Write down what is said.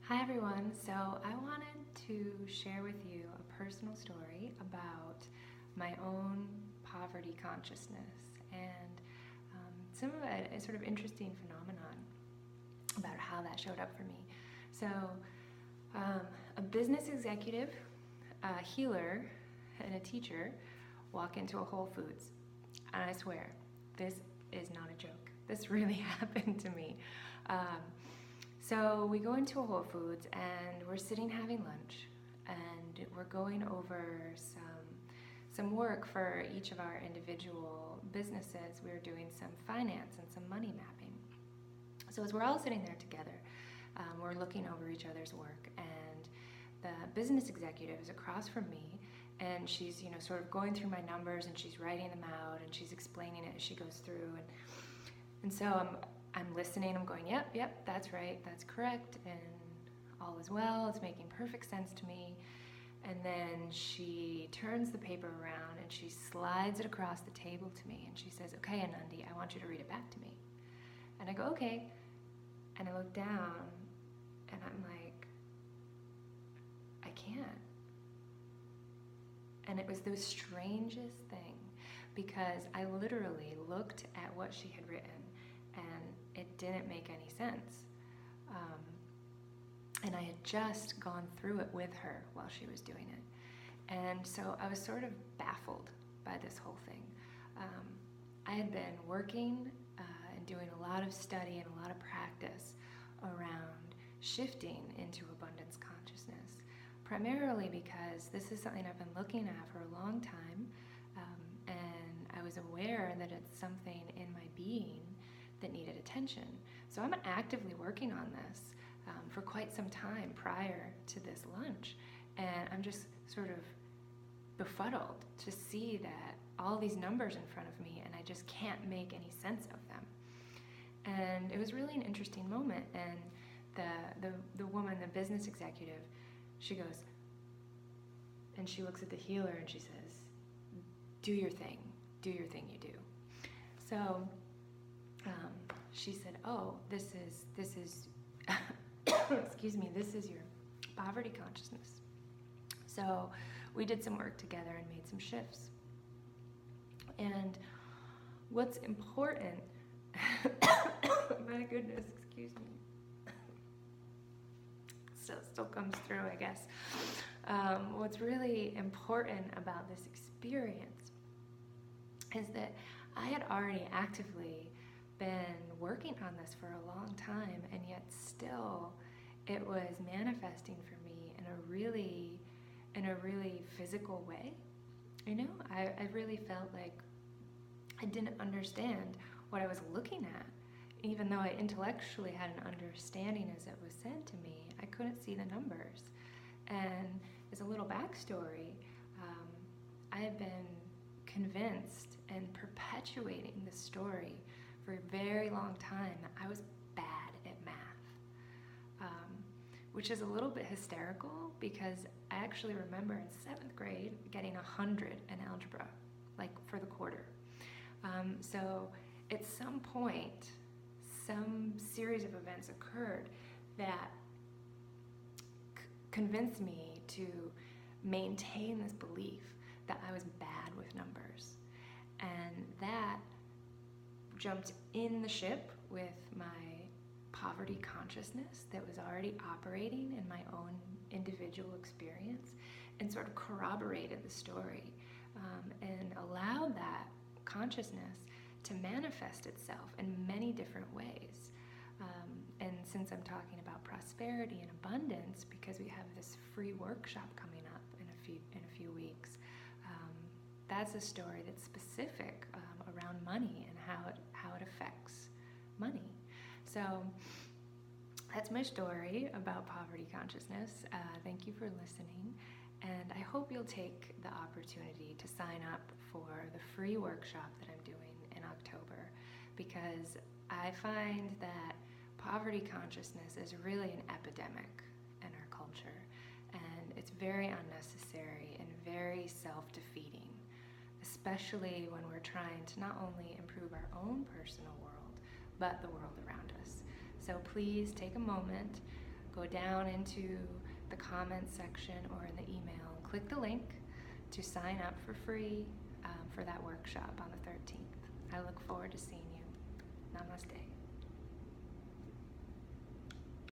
Hi everyone. So I wanted to share with you a personal story about my own poverty consciousness and some of it is sort of interesting phenomenon about how that showed up for me. So a business executive, a healer, and a teacher walk into a Whole Foods, and I swear, this is not a joke. This really happened to me. Um, so we go into a Whole Foods and we're sitting having lunch, and we're going over some work for each of our individual businesses. We were doing some finance and some money mapping. So as we're all sitting there together, we're looking over each other's work, and the business executive is across from me, and she's sort of going through my numbers, and she's writing them out, and she's explaining it as she goes through, and so I'm listening. I'm going, yep, that's right, that's correct, and all is well. It's making perfect sense to me. And then she turns the paper around and she slides it across the table to me, and she says, "Okay, Anandi, I want you to read it back to me." And I go, "Okay." And I look down and I'm like, I can't. And it was the strangest thing, because I literally looked at what she had written and it didn't make any sense. And I had just gone through it with her while she was doing it. And so I was sort of baffled by this whole thing. I had been working and doing a lot of study and a lot of practice around shifting into abundance consciousness, primarily because this is something I've been looking at for a long time, and I was aware that it's something in my being that needed attention. So I'm actively working on this for quite some time prior to this lunch, and I'm just sort of befuddled to see that all these numbers in front of me, and I just can't make any sense of them. And it was really an interesting moment. And the woman, the business executive, she goes, and she looks at the healer and she says, do your thing you do. So she said, "Oh, this is excuse me, this is your poverty consciousness." So we did some work together and made some shifts. And what's important, my goodness, excuse me, still comes through, I guess. What's really important about this experience is that I had already actively been working on this for a long time, and yet still it was manifesting for me in a really physical way. I really felt like I didn't understand what I was looking at. Even though I intellectually had an understanding as it was said to me, I couldn't see the numbers. And as a little backstory, I had been convinced and perpetuating the story for a very long time that I was bad at math, which is a little bit hysterical, because I actually remember in 7th grade getting 100 in algebra, like for the quarter. So at some point, some series of events occurred that convinced me to maintain this belief that I was bad with numbers. And that jumped in the ship with my poverty consciousness that was already operating in my own individual experience, and sort of corroborated the story, and allowed that consciousness to manifest itself in many different ways. And since I'm talking about prosperity and abundance, because we have this free workshop coming up in a few weeks, that's a story that's specific around money and how it affects money. So that's my story about poverty consciousness. Thank you for listening, and I hope you'll take the opportunity to sign up for the free workshop that I'm doing in October, because I find that poverty consciousness is really an epidemic in our culture, and it's very unnecessary and very self-defeating, especially when we're trying to not only improve our own personal world, but the world around us. So please take a moment, go down into the comments section or in the email and click the link to sign up for free for that workshop on the 13th. I look forward to seeing you. Namaste.